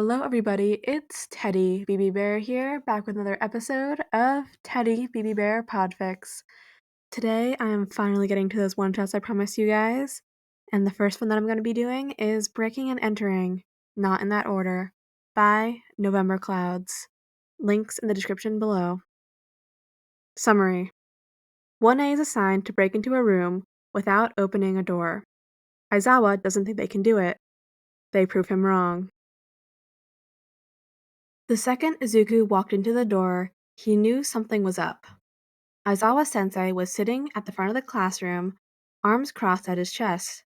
Hello everybody, it's Teddy Bbbear here, back with another episode of Teddy Bbbear Podfics. Today I am finally getting to those one-shots I promised you guys, and the first one that I'm going to be doing is Breaking and Entering, not in that order, by November Clouds. Links in the description below. Summary. 1A is assigned to break into a room without opening a door. Aizawa doesn't think they can do it. They prove him wrong. The second Izuku walked into the door, he knew something was up. Aizawa-sensei was sitting at the front of the classroom, arms crossed at his chest.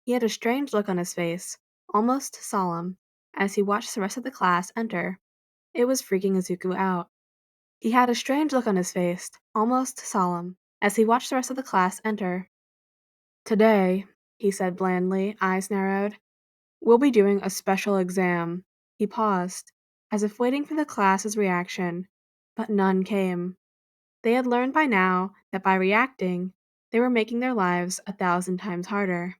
He had a strange look on his face, almost solemn, as he watched the rest of the class enter. It was freaking Izuku out. He had a strange look on his face, almost solemn, as he watched the rest of the class enter. "Today," he said blandly, eyes narrowed, "we'll be doing a special exam." He paused, as if waiting for the class's reaction, but none came. They had learned by now that by reacting, they were making their lives 1,000 times harder.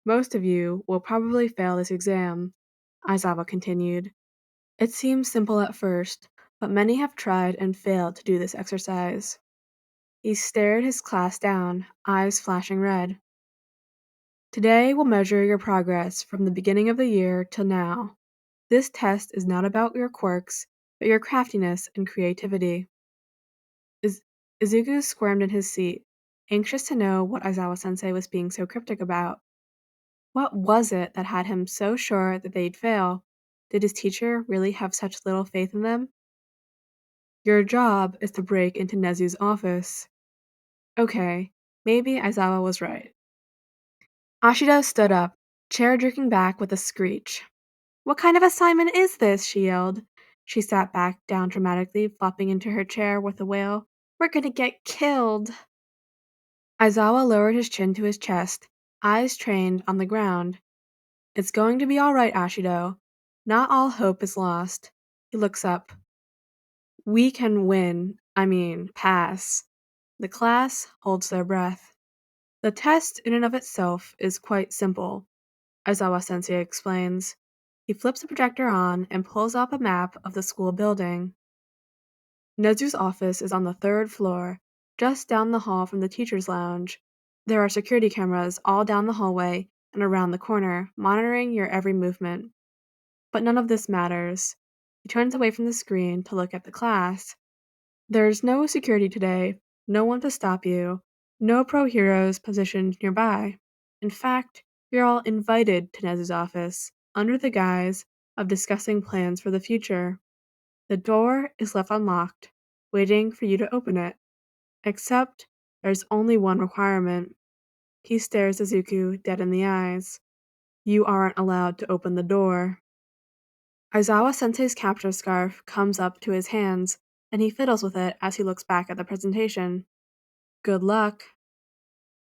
"Most of you will probably fail this exam," Aizawa continued. "It seems simple at first, but many have tried and failed to do this exercise." He stared his class down, eyes flashing red. "Today we'll measure your progress from the beginning of the year till now. This test is not about your quirks, but your craftiness and creativity." Izuku squirmed in his seat, anxious to know what Aizawa-sensei was being so cryptic about. What was it that had him so sure that they'd fail? Did his teacher really have such little faith in them? "Your job is to break into Nezu's office." Okay, maybe Aizawa was right. Ashido stood up, chair jerking back with a screech. "What kind of assignment is this?" she yelled. She sat back down dramatically, flopping into her chair with a wail. "We're gonna get killed!" Aizawa lowered his chin to his chest, eyes trained on the ground. "It's going to be all right, Ashido. Not all hope is lost." He looks up. "We can pass." The class holds their breath. "The test in and of itself is quite simple," Aizawa-sensei explains. He flips the projector on and pulls up a map of the school building. Nezu's office is on the 3rd floor, just down the hall from the teacher's lounge. There are security cameras all down the hallway and around the corner, monitoring your every movement. But none of this matters. He turns away from the screen to look at the class. There's no security today, no one to stop you, no pro-heroes positioned nearby. In fact, you're all invited to Nezu's office, under the guise of discussing plans for the future. The door is left unlocked, waiting for you to open it. Except, there's only one requirement. He stares Izuku dead in the eyes. You aren't allowed to open the door. Aizawa-sensei's capture scarf comes up to his hands, and he fiddles with it as he looks back at the presentation. "Good luck."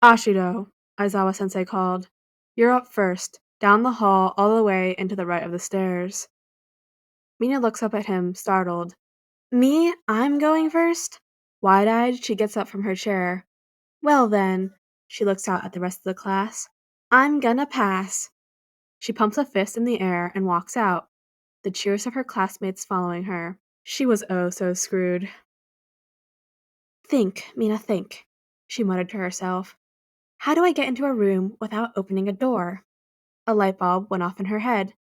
"Ashido," Aizawa-sensei called. "You're up first, down the hall all the way and to the right of the stairs." Mina looks up at him, startled. "Me? I'm going first?" Wide-eyed, she gets up from her chair. "Well then," she looks out at the rest of the class, "I'm gonna pass." She pumps a fist in the air and walks out, the cheers of her classmates following her. She was oh so screwed. "Think, Mina, think," she muttered to herself. "How do I get into a room without opening a door?" A light bulb went off in her head.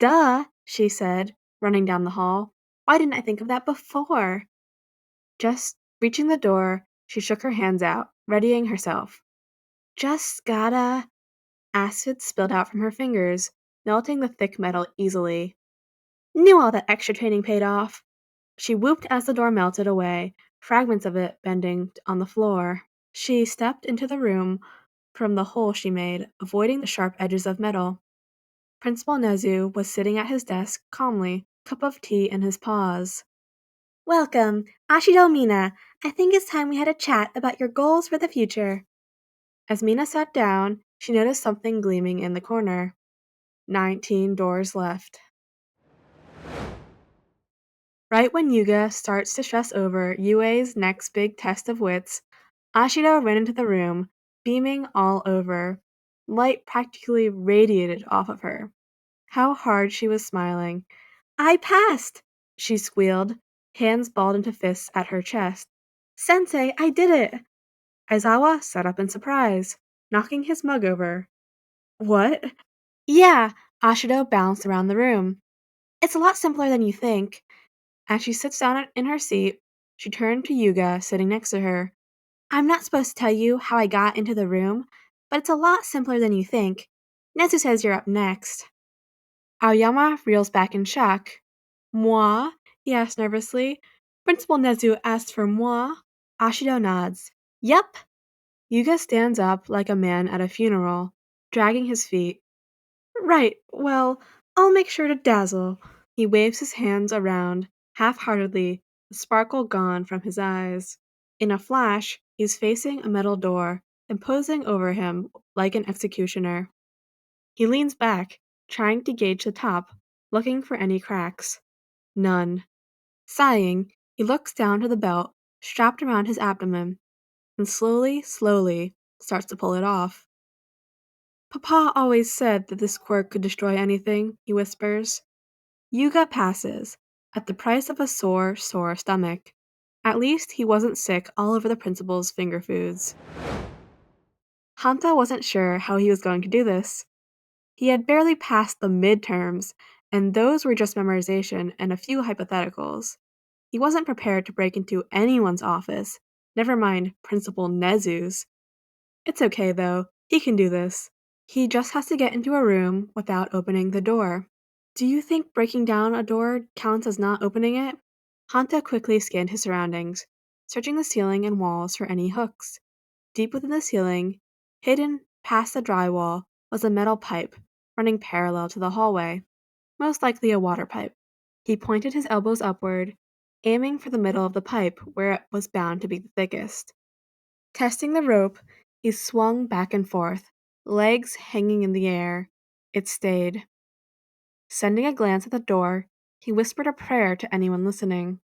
"Duh," she said, running down the hall. "Why didn't I think of that before?" Just reaching the door, she shook her hands out, readying herself. "Just gotta—" Acid spilled out from her fingers, melting the thick metal easily. "Knew all that extra training paid off." She whooped as the door melted away, fragments of it bending on the floor. She stepped into the room from the hole she made, avoiding the sharp edges of metal. Principal Nezu was sitting at his desk calmly, cup of tea in his paws. "Welcome, Ashido Mina. I think it's time we had a chat about your goals for the future." As Mina sat down, she noticed something gleaming in the corner. 19 doors left. Right when Yuga starts to stress over Yue's next big test of wits, Ashido ran into the room, beaming all over. Light practically radiated off of her. How hard she was smiling. "I passed!" she squealed, hands balled into fists at her chest. "Sensei, I did it!" Aizawa sat up in surprise, knocking his mug over. "What?" "Yeah," Ashido bounced around the room. "It's a lot simpler than you think." As she sits down in her seat, she turned to Yuga sitting next to her. "I'm not supposed to tell you how I got into the room, but it's a lot simpler than you think. Nezu says you're up next." Aoyama reels back in shock. "Moi?" he asked nervously. "Principal Nezu asked for moi?" Ashido nods. "Yup." Yuga stands up like a man at a funeral, dragging his feet. "Right, well, I'll make sure to dazzle." He waves his hands around, half-heartedly, the sparkle gone from his eyes. In a flash, he's facing a metal door, imposing over him like an executioner. He leans back, trying to gauge the top, looking for any cracks. None. Sighing, he looks down to the belt strapped around his abdomen, and slowly, starts to pull it off. "Papa always said that this quirk could destroy anything," he whispers. Yuga passes, at the price of a sore stomach. At least he wasn't sick all over the principal's finger foods. Hanta wasn't sure how he was going to do this. He had barely passed the midterms, and those were just memorization and a few hypotheticals. He wasn't prepared to break into anyone's office, never mind Principal Nezu's. It's okay, though. He can do this. He just has to get into a room without opening the door. "Do you think breaking down a door counts as not opening it?" Hanta quickly scanned his surroundings, searching the ceiling and walls for any hooks. Deep within the ceiling, hidden past the drywall, was a metal pipe running parallel to the hallway, most likely a water pipe. He pointed his elbows upward, aiming for the middle of the pipe where it was bound to be the thickest. Testing the rope, he swung back and forth, legs hanging in the air. It stayed. Sending a glance at the door, he whispered a prayer to anyone listening.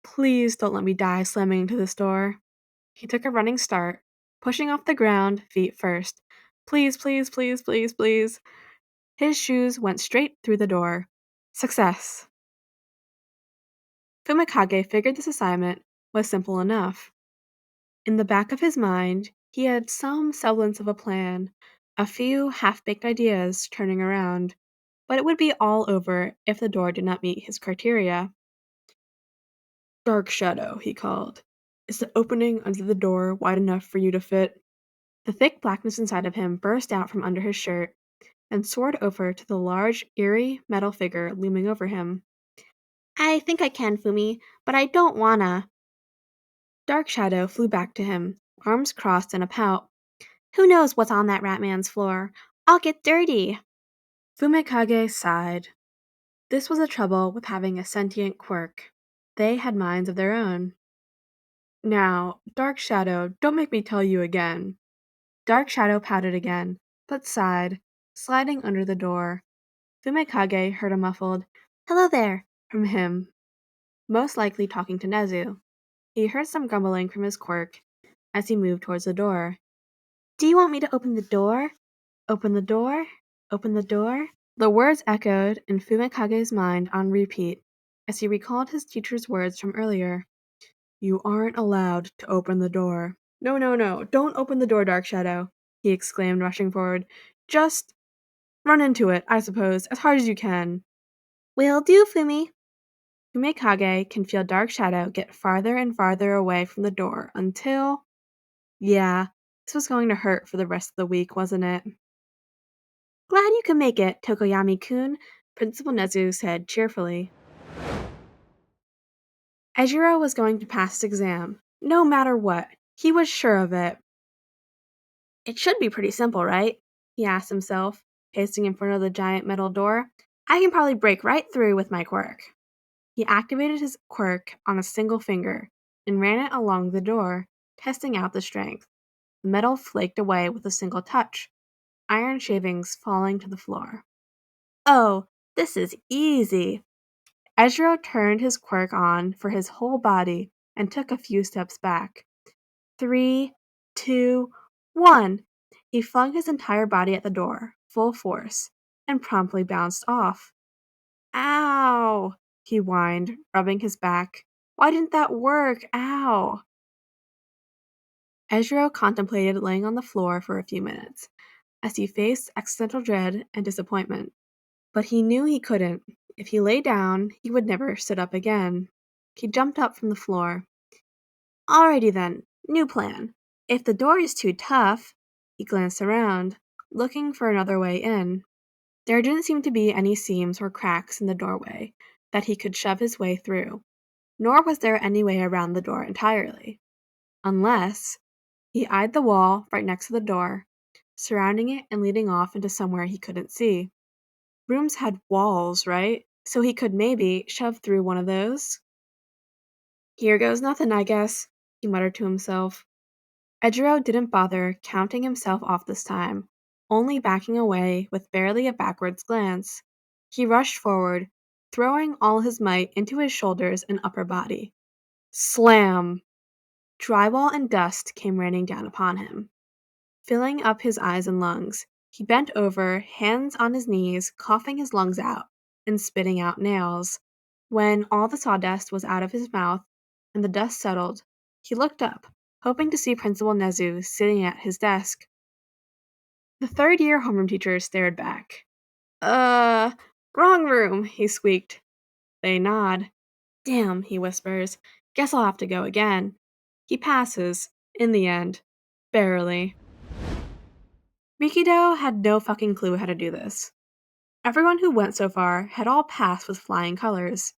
"Please don't let me die slamming into this door." He took a running start, pushing off the ground, feet first. "Please, please, please, please, please." His shoes went straight through the door. Success. Fumikage figured this assignment was simple enough. In the back of his mind, he had some semblance of a plan, a few half-baked ideas turning around, but it would be all over if the door did not meet his criteria. "Dark shadow," he called. "Is the opening under the door wide enough for you to fit?" The thick blackness inside of him burst out from under his shirt and soared over to the large, eerie metal figure looming over him. "I think I can, Fumi, but I don't wanna." Dark Shadow flew back to him, arms crossed in a pout. "Who knows what's on that rat man's floor? I'll get dirty." Fumikage sighed. This was the trouble with having a sentient quirk. They had minds of their own. "Now, Dark Shadow, don't make me tell you again." Dark Shadow pouted again, but sighed, sliding under the door. Fumikage heard a muffled, "Hello there," from him, most likely talking to Nezu. He heard some grumbling from his quirk as he moved towards the door. "Do you want me to open the door? Open the door? Open the door?" The words echoed in Fumikage's mind on repeat as he recalled his teacher's words from earlier. "You aren't allowed to open the door." "No, no, no, don't open the door, Dark Shadow," he exclaimed, rushing forward. "Just run into it, I suppose, as hard as you can." "Will do, Fumi." Fumikage can feel Dark Shadow get farther and farther away from the door until... Yeah, this was going to hurt for the rest of the week, wasn't it? "Glad you can make it, Tokoyami-kun," Principal Nezu said cheerfully. Ojiro was going to pass his exam, no matter what. He was sure of it. "It should be pretty simple, right?" he asked himself, pacing in front of the giant metal door. "I can probably break right through with my quirk." He activated his quirk on a single finger and ran it along the door, testing out the strength. The metal flaked away with a single touch, iron shavings falling to the floor. "Oh, this is easy." Ojiro turned his quirk on for his whole body and took a few steps back. 3, 2, 1. He flung his entire body at the door, full force. and promptly bounced off. Ow! He whined, rubbing his back. Why didn't that work? Ow! Ojiro contemplated laying on the floor for a few minutes, as he faced existential dread and disappointment. But he knew he couldn't. If he lay down, he would never sit up again. He jumped up from the floor. Alrighty then, new plan. If the door is too tough, he glanced around, looking for another way in. There didn't seem to be any seams or cracks in the doorway that he could shove his way through, nor was there any way around the door entirely. Unless he eyed the wall right next to the door, surrounding it and leading off into somewhere he couldn't see. Rooms had walls, right? So he could maybe shove through one of those? Here goes nothing, I guess, he muttered to himself. Ojiro didn't bother counting himself off this time, only backing away with barely a backwards glance. He rushed forward, throwing all his might into his shoulders and upper body. Slam! Drywall and dust came raining down upon him, filling up his eyes and lungs. He bent over, hands on his knees, coughing his lungs out and spitting out nails. When all the sawdust was out of his mouth and the dust settled, he looked up, hoping to see Principal Nezu sitting at his desk. The third-year homeroom teacher stared back. Wrong room, he squeaked. They nod. Damn, he whispers. Guess I'll have to go again. He passes, in the end. Barely. Rikido had no fucking clue how to do this. Everyone who went so far had all passed with flying colors.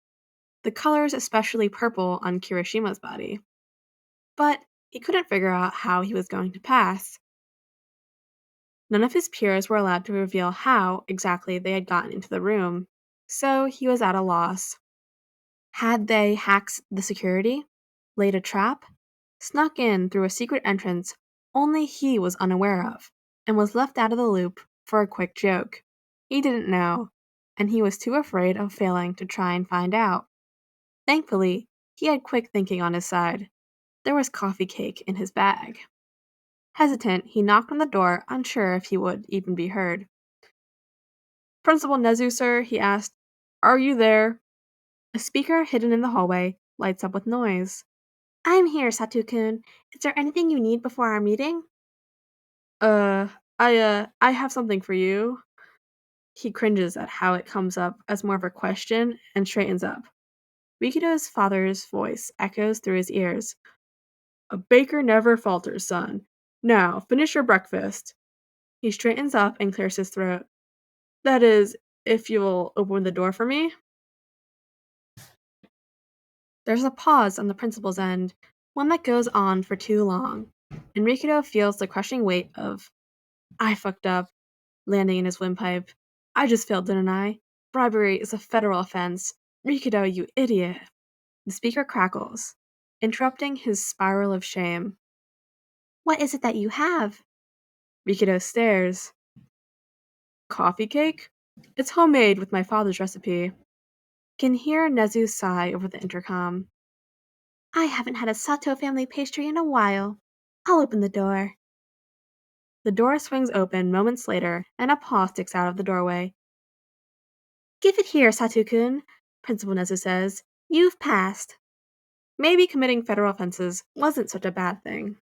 The colors especially purple on Kirishima's body. But he couldn't figure out how he was going to pass. None of his peers were allowed to reveal how exactly they had gotten into the room, so he was at a loss. Had they hacked the security? Laid a trap? Snuck in through a secret entrance only he was unaware of, and was left out of the loop for a quick joke? He didn't know, and he was too afraid of failing to try and find out. Thankfully, he had quick thinking on his side. There was coffee cake in his bag. Hesitant, he knocked on the door, unsure if he would even be heard. Principal Nezu, sir, he asked. Are you there? A speaker hidden in the hallway lights up with noise. I'm here, Sato-kun. Is there anything you need before our meeting? I have something for you. He cringes at how it comes up as more of a question and straightens up. Rikido's father's voice echoes through his ears. A baker never falters, son. Now, finish your breakfast. He straightens up and clears his throat. That is, if you'll open the door for me. There's a pause on the principal's end, one that goes on for too long, and Rikido feels the crushing weight of, I fucked up, landing in his windpipe. I just failed, didn't I? Bribery is a federal offense. Rikido, you idiot. The speaker crackles, interrupting his spiral of shame. What is it that you have? Rikido stares. Coffee cake? It's homemade with my father's recipe. Can hear Nezu's sigh over the intercom. I haven't had a Sato family pastry in a while. I'll open the door. The door swings open moments later, and a paw sticks out of the doorway. Give it here, Sato-kun, Principal Nezu says. You've passed. Maybe committing federal offenses wasn't such a bad thing.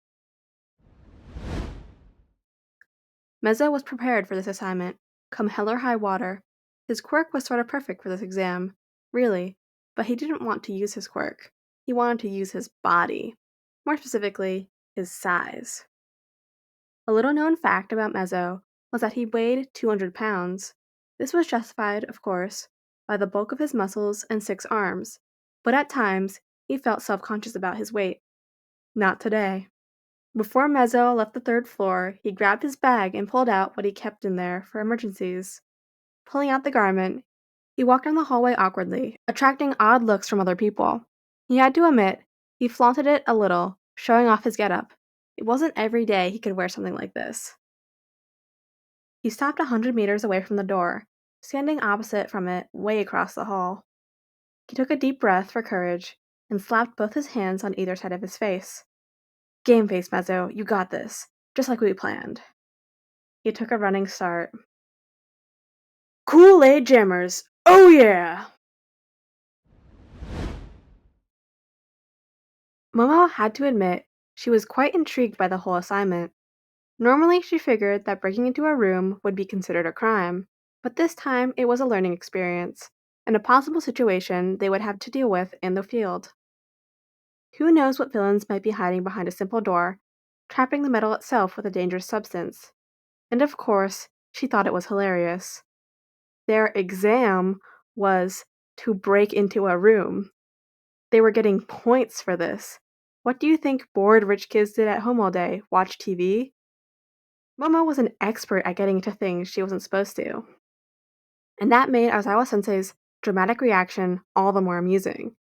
Mezzo was prepared for this assignment, come hell or high water. His quirk was sort of perfect for this exam, really, but he didn't want to use his quirk. He wanted to use his body. More specifically, his size. A little-known fact about Mezzo was that he weighed 200 pounds. This was justified, of course, by the bulk of his muscles and 6 arms, but at times he felt self-conscious about his weight. Not today. Before Mezzo left the 3rd floor, he grabbed his bag and pulled out what he kept in there for emergencies. Pulling out the garment, he walked down the hallway awkwardly, attracting odd looks from other people. He had to admit, he flaunted it a little, showing off his getup. It wasn't every day he could wear something like this. He stopped 100 meters away from the door, standing opposite from it, way across the hall. He took a deep breath for courage and slapped both his hands on either side of his face. Game face, Mezzo, you got this, just like we planned. He took a running start. Kool-Aid Jammers! Oh yeah! Momo had to admit she was quite intrigued by the whole assignment. Normally, she figured that breaking into a room would be considered a crime, but this time it was a learning experience and a possible situation they would have to deal with in the field. Who knows what villains might be hiding behind a simple door, trapping the metal itself with a dangerous substance? And of course, she thought it was hilarious. Their exam was to break into a room. They were getting points for this. What do you think bored rich kids did at home all day? Watch TV? Momo was an expert at getting into things she wasn't supposed to. And that made Aizawa sensei's dramatic reaction all the more amusing.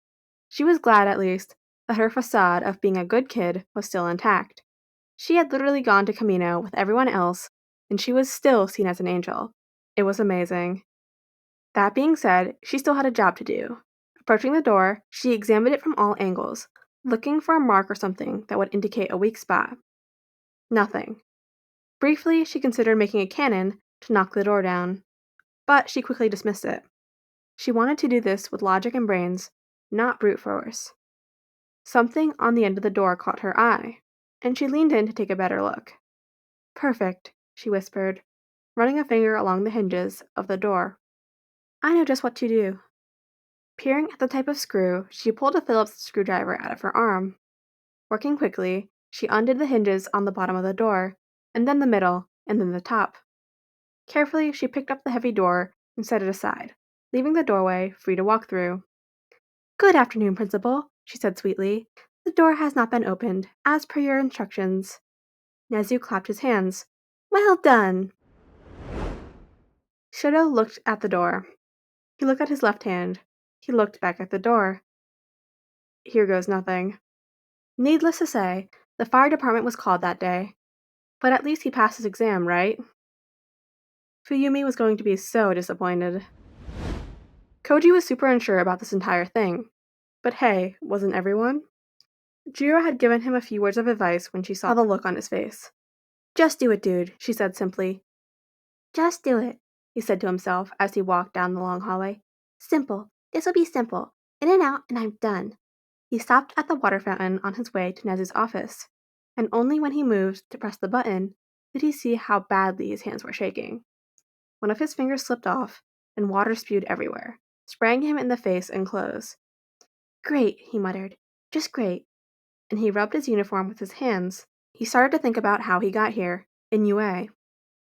She was glad, at least, that her facade of being a good kid was still intact. She had literally gone to Camino with everyone else, and she was still seen as an angel. It was amazing. That being said, she still had a job to do. Approaching the door, she examined it from all angles, looking for a mark or something that would indicate a weak spot. Nothing. Briefly, she considered making a cannon to knock the door down, but she quickly dismissed it. She wanted to do this with logic and brains, not brute force. Something on the end of the door caught her eye, and she leaned in to take a better look. Perfect, she whispered, running a finger along the hinges of the door. I know just what to do. Peering at the type of screw, she pulled a Phillips screwdriver out of her arm. Working quickly, she undid the hinges on the bottom of the door, and then the middle, and then the top. Carefully, she picked up the heavy door and set it aside, leaving the doorway free to walk through. Good afternoon, Principal, she said sweetly. The door has not been opened, as per your instructions. Nezu clapped his hands. Well done! Shoto looked at the door. He looked at his left hand. He looked back at the door. Here goes nothing. Needless to say, the fire department was called that day. But at least he passed his exam, right? Fuyumi was going to be so disappointed. Koji was super unsure about this entire thing. But hey, wasn't everyone? Jiro had given him a few words of advice when she saw the look on his face. Just do it, dude, she said simply. Just do it, he said to himself as he walked down the long hallway. Simple. This'll be simple. In and out, and I'm done. He stopped at the water fountain on his way to Nezu's office, and only when he moved to press the button did he see how badly his hands were shaking. One of his fingers slipped off, and water spewed everywhere, spraying him in the face and clothes. Great, he muttered. Just great. And he rubbed his uniform with his hands. He started to think about how he got here, in UA.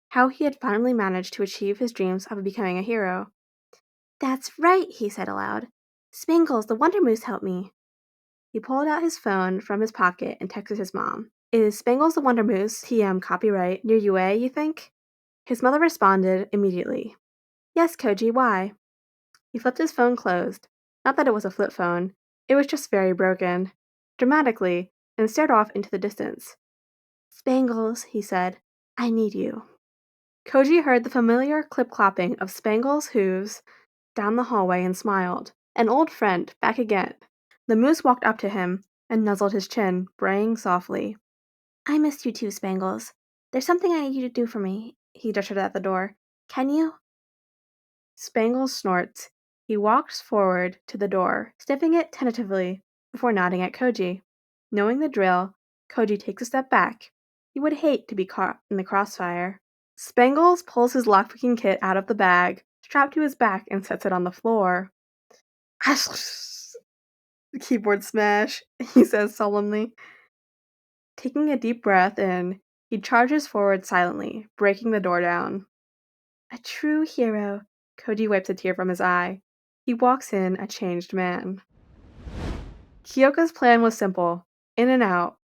How he had finally managed to achieve his dreams of becoming a hero. That's right, he said aloud. Spangles, the Wonder Moose helped me. He pulled out his phone from his pocket and texted his mom. Is Spangles the Wonder Moose TM copyright near UA, you think? His mother responded immediately. Yes, Koji, why? He flipped his phone closed. Not that it was a flip phone. It was just very broken. Dramatically, and stared off into the distance. Spangles, he said, I need you. Koji heard the familiar clip-clopping of Spangles' hooves down the hallway and smiled. An old friend, back again. The moose walked up to him and nuzzled his chin, braying softly. I missed you too, Spangles. There's something I need you to do for me. He gestured at the door. Can you? Spangles snorts. He walks forward to the door, sniffing it tentatively, before nodding at Koji. Knowing the drill, Koji takes a step back. He would hate to be caught in the crossfire. Spangles pulls his lockpicking kit out of the bag, strapped to his back, and sets it on the floor. Keyboard smash, he says solemnly. Taking a deep breath in, he charges forward silently, breaking the door down. A true hero. Koji wipes a tear from his eye. He walks in a changed man. Kyoka's plan was simple. In and out.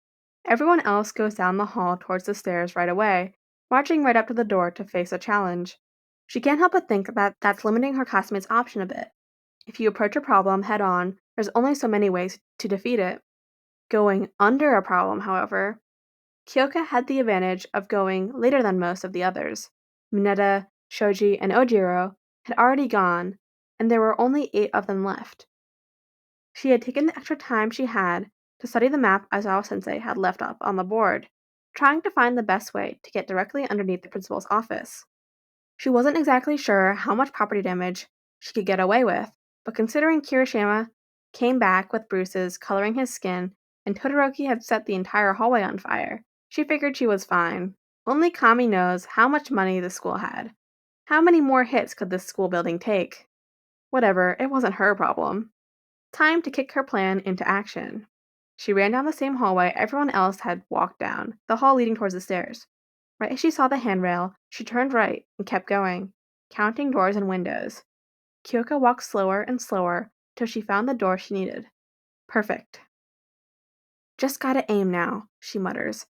Everyone else goes down the hall towards the stairs right away, marching right up to the door to face a challenge. She can't help but think that that's limiting her classmates' option a bit. If you approach a problem head-on, there's only so many ways to defeat it. Going under a problem, however, Kyoka had the advantage of going later than most of the others. Mineta, Shoji, and Ojiro had already gone, and there were only 8 of them left. She had taken the extra time she had to study the map Aizawa-sensei had left up on the board, trying to find the best way to get directly underneath the principal's office. She wasn't exactly sure how much property damage she could get away with, but considering Kirishima came back with bruises coloring his skin and Todoroki had set the entire hallway on fire, she figured she was fine. Only Kami knows how much money the school had. How many more hits could this school building take? Whatever, it wasn't her problem. Time to kick her plan into action. She ran down the same hallway everyone else had walked down, the hall leading towards the stairs. Right as she saw the handrail, she turned right and kept going, counting doors and windows. Kyoka walked slower and slower till she found the door she needed. Perfect. Just gotta aim now, she mutters,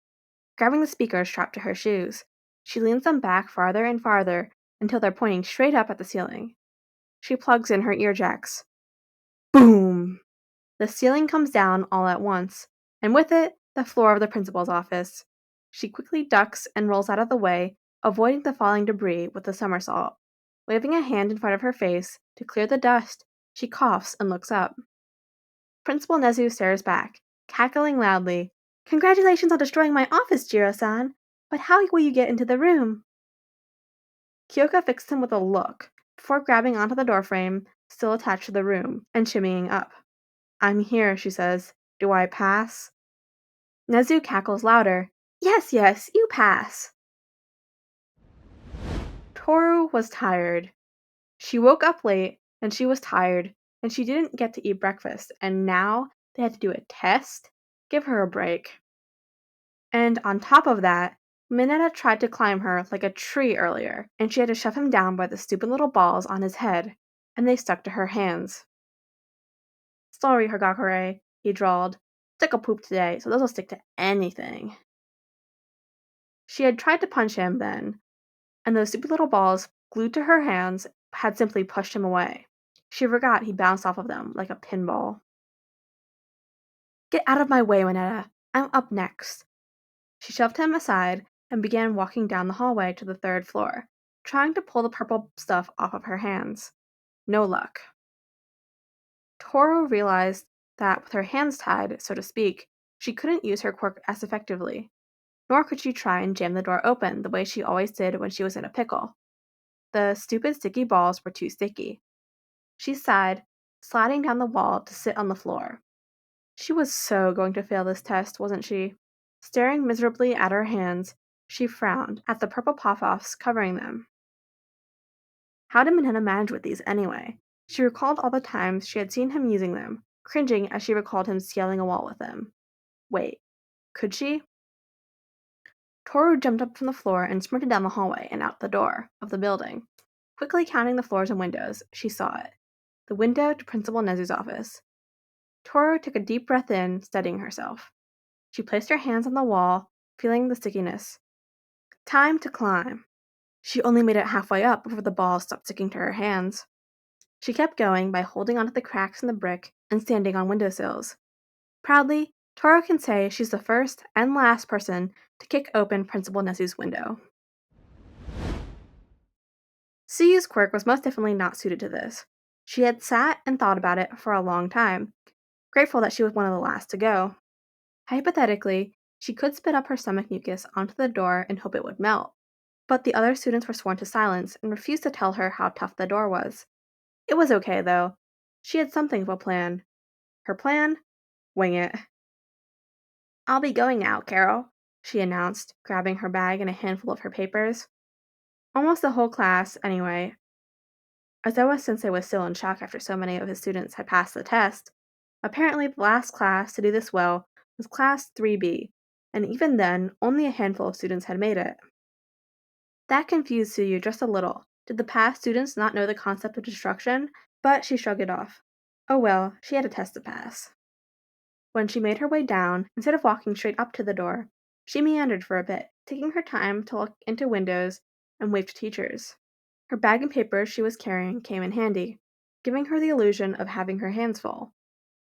grabbing the speakers strapped to her shoes. She leans them back farther and farther until they're pointing straight up at the ceiling. She plugs in her ear jacks. Boom! The ceiling comes down all at once, and with it, the floor of the principal's office. She quickly ducks and rolls out of the way, avoiding the falling debris with a somersault. Waving a hand in front of her face to clear the dust, she coughs and looks up. Principal Nezu stares back, cackling loudly. Congratulations on destroying my office, Jiro-san, but how will you get into the room? Kyoka fixed him with a look, before grabbing onto the doorframe, still attached to the room, and shimmying up. I'm here, she says. Do I pass? Nezu cackles louder. Yes, you pass. Toru was tired. She woke up late, and she was tired, and she didn't get to eat breakfast, and now they had to do a test? Give her a break. And on top of that, Mineta tried to climb her like a tree earlier, and she had to shove him down by the stupid little balls on his head, and they stuck to her hands. Sorry, Hagakure, he drawled. Took a poop today, so those will stick to anything. She had tried to punch him then, and those stupid little balls, glued to her hands, had simply pushed him away. She forgot he bounced off of them like a pinball. Get out of my way, Mineta. I'm up next. She shoved him aside and began walking down the hallway to the 3rd floor, trying to pull the purple stuff off of her hands. No luck. Toru realized that with her hands tied, so to speak, she couldn't use her quirk as effectively, nor could she try and jam the door open the way she always did when she was in a pickle. The stupid sticky balls were too sticky. She sighed, sliding down the wall to sit on the floor. She was so going to fail this test, wasn't she? Staring miserably at her hands, she frowned at the purple pop-offs covering them. How did Mineta manage with these anyway? She recalled all the times she had seen him using them, cringing as she recalled him scaling a wall with them. Wait, could she? Toru jumped up from the floor and sprinted down the hallway and out the door of the building. Quickly counting the floors and windows, she saw it. The window to Principal Nezu's office. Toru took a deep breath in, steadying herself. She placed her hands on the wall, feeling the stickiness. Time to climb. She only made it halfway up before the balls stopped sticking to her hands. She kept going by holding onto the cracks in the brick and standing on windowsills. Proudly, Toru can say she's the first and last person to kick open Principal Nezu's window. Tsuyu's quirk was most definitely not suited to this. She had sat and thought about it for a long time, grateful that she was one of the last to go. Hypothetically, she could spit up her stomach mucus onto the door and hope it would melt, but the other students were sworn to silence and refused to tell her how tough the door was. It was okay, though. She had something of a plan. Her plan? Wing it. I'll be going now, Carol, she announced, grabbing her bag and a handful of her papers. Almost the whole class, anyway. Aizawa-sensei was still in shock after so many of his students had passed the test. Apparently, the last class to do this well was Class 3B, and even then, only a handful of students had made it. That confused Tsuyu just a little. Did the past students not know the concept of destruction? But she shrugged it off. Oh well, she had a test to pass. When she made her way down, instead of walking straight up to the door, she meandered for a bit, taking her time to look into windows and wave to teachers. Her bag and papers she was carrying came in handy, giving her the illusion of having her hands full.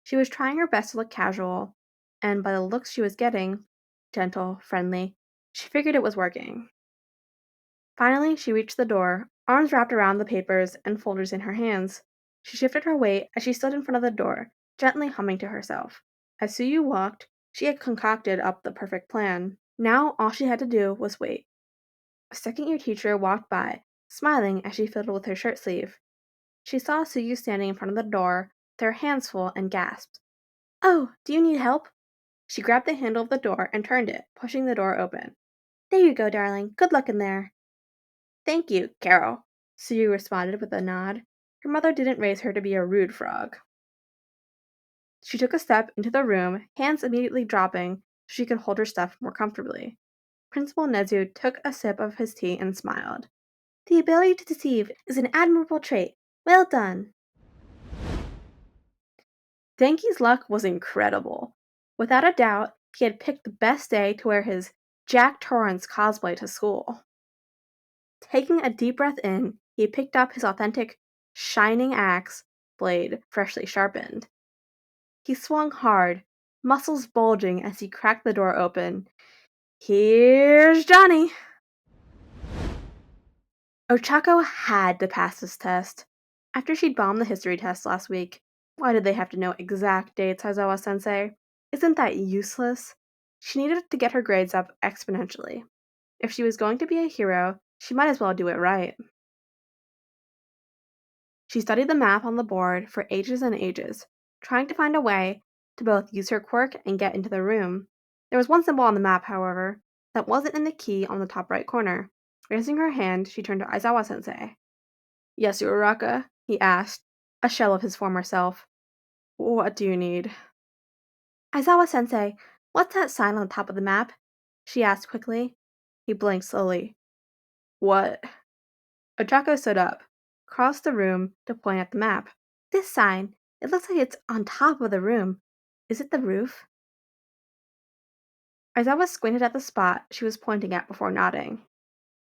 She was trying her best to look casual, and by the looks she was getting, gentle, friendly, she figured it was working. Finally, she reached the door, arms wrapped around the papers and folders in her hands. She shifted her weight as she stood in front of the door, gently humming to herself. As Tsuyu walked, she had concocted up the perfect plan. Now all she had to do was wait. A second-year teacher walked by, smiling as she fiddled with her shirt sleeve. She saw Tsuyu standing in front of the door with her hands full and gasped. "Oh, do you need help?" She grabbed the handle of the door and turned it, pushing the door open. "There you go, darling. Good luck in there." "Thank you, Carol," Tsuyu responded with a nod. Her mother didn't raise her to be a rude frog. She took a step into the room, hands immediately dropping so she could hold her stuff more comfortably. Principal Nezu took a sip of his tea and smiled. "The ability to deceive is an admirable trait. Well done." Denki's luck was incredible. Without a doubt, he had picked the best day to wear his Jack Torrance cosplay to school. Taking a deep breath in, he picked up his authentic, shining axe blade freshly sharpened. He swung hard, muscles bulging as he cracked the door open. "Here's Johnny!" Ochako had to pass this test. After she'd bombed the history test last week, why did they have to know exact dates, Aizawa sensei? Isn't that useless? She needed to get her grades up exponentially. If she was going to be a hero, she might as well do it right. She studied the map on the board for ages and ages, trying to find a way to both use her quirk and get into the room. There was one symbol on the map, however, that wasn't in the key on the top right corner. Raising her hand, she turned to Aizawa sensei. "Yes, Uraraka?" he asked, a shell of his former self. "What do you need?" "Aizawa sensei, what's that sign on the top of the map?" she asked quickly. He blinked slowly. "What?" Ochako stood up, crossed the room to point at the map. "This sign. It looks like it's on top of the room. Is it the roof?" Aizawa squinted at the spot she was pointing at before nodding.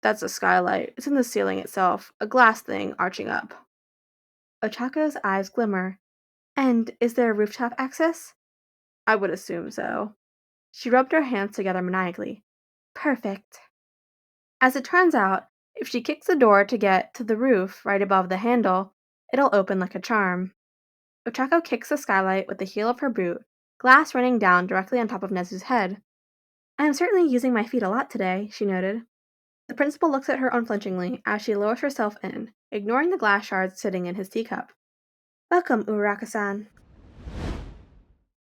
"That's a skylight. It's in the ceiling itself, a glass thing arching up." Ochako's eyes glimmer. "And is there rooftop access?" "I would assume so." She rubbed her hands together maniacally. "Perfect." As it turns out, if she kicks the door to get to the roof right above the handle, it'll open like a charm. Ochako kicks the skylight with the heel of her boot, glass raining down directly on top of Nezu's head. "I am certainly using my feet a lot today," she noted. The principal looks at her unflinchingly as she lowers herself in, ignoring the glass shards sitting in his teacup. "Welcome, Uraraka-san."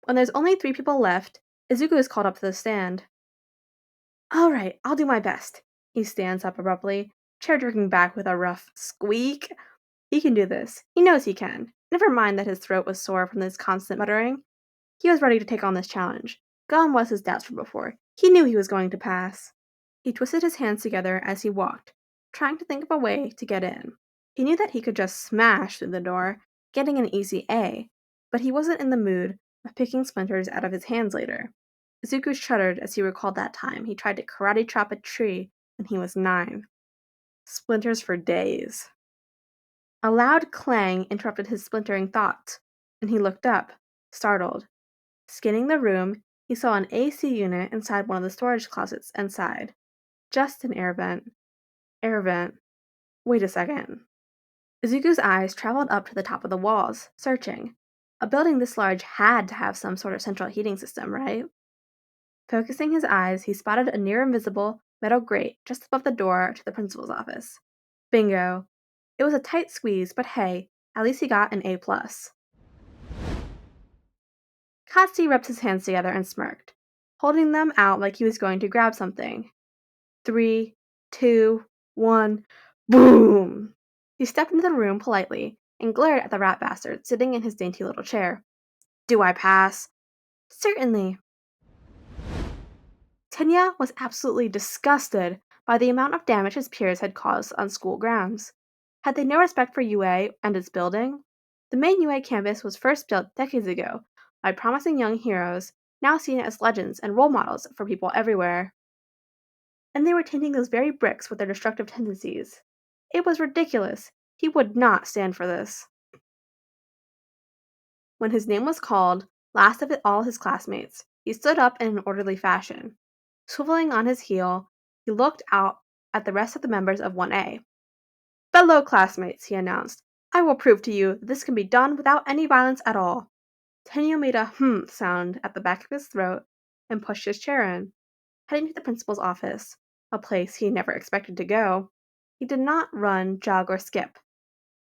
When there's only 3 people left, Izuku is called up to the stand. "All right, I'll do my best." He stands up abruptly, chair jerking back with a rough squeak. He can do this. He knows he can. Never mind that his throat was sore from this constant muttering. He was ready to take on this challenge. Gone was his doubts from before. He knew he was going to pass. He twisted his hands together as he walked, trying to think of a way to get in. He knew that he could just smash through the door, getting an easy A, but he wasn't in the mood of picking splinters out of his hands later. Izuku shuddered as he recalled that time he tried to karate chop a tree when he was 9. Splinters for days. A loud clang interrupted his splintering thoughts, and he looked up, startled. Scanning the room, he saw an AC unit inside one of the storage closets and sighed. Just an air vent. Air vent. Wait a second. Izuku's eyes traveled up to the top of the walls, searching. A building this large had to have some sort of central heating system, right? Focusing his eyes, he spotted a near-invisible metal grate just above the door to the principal's office. Bingo. It was a tight squeeze, but hey, at least he got an A+. Katsuki rubbed his hands together and smirked, holding them out like he was going to grab something. 3, 2, 1, boom! He stepped into the room politely and glared at the rat bastard sitting in his dainty little chair. "Do I pass?" "Certainly." Tenya was absolutely disgusted by the amount of damage his peers had caused on school grounds. Had they no respect for UA and its building? The main UA campus was first built decades ago by promising young heroes, now seen as legends and role models for people everywhere. And they were tainting those very bricks with their destructive tendencies. It was ridiculous. He would not stand for this. When his name was called, last of all his classmates, he stood up in an orderly fashion. Swiveling on his heel, he looked out at the rest of the members of 1A. "Fellow classmates," he announced, "I will prove to you that this can be done without any violence at all." Tenyo made a sound at the back of his throat and pushed his chair in, heading to the principal's office, a place he never expected to go. He did not run, jog, or skip.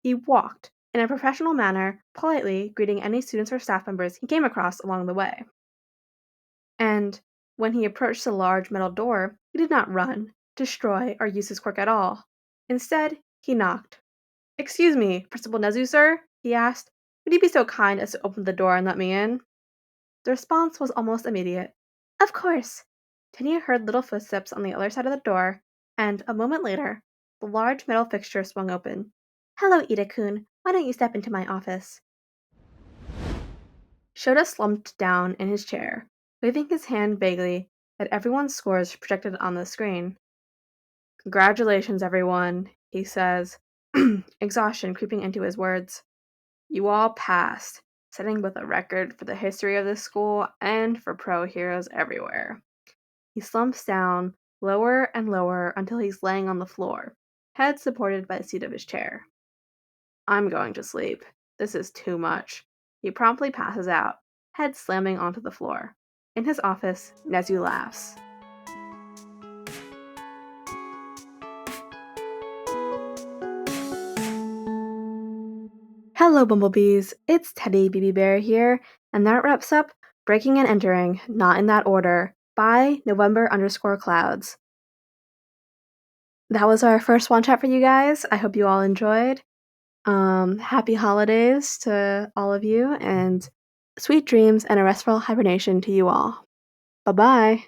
He walked, in a professional manner, politely greeting any students or staff members he came across along the way. And when he approached the large metal door, he did not run, destroy, or use his quirk at all. Instead, he knocked. "Excuse me, Principal Nezu, sir?" he asked. "Would you be so kind as to open the door and let me in?" The response was almost immediate. "Of course." Tanya heard little footsteps on the other side of the door, and a moment later, the large metal fixture swung open. "Hello, Iida-kun. Why don't you step into my office?" Shota slumped down in his chair, waving his hand vaguely at everyone's scores projected on the screen. "Congratulations, everyone," he says, exhaustion creeping into his words. "You all passed, setting both a record for the history of this school and for pro heroes everywhere." He slumps down, lower and lower, until he's laying on the floor, head supported by the seat of his chair. "I'm going to sleep. This is too much." He promptly passes out, head slamming onto the floor. In his office, Nezu laughs. Hello, Bumblebees. It's Teddy Bbbear here, and that wraps up Breaking and Entering, Not in That Order, by November_Clouds. That was our first one chat for you guys. I hope you all enjoyed. Happy holidays to all of you, and sweet dreams and a restful hibernation to you all. Bye-bye.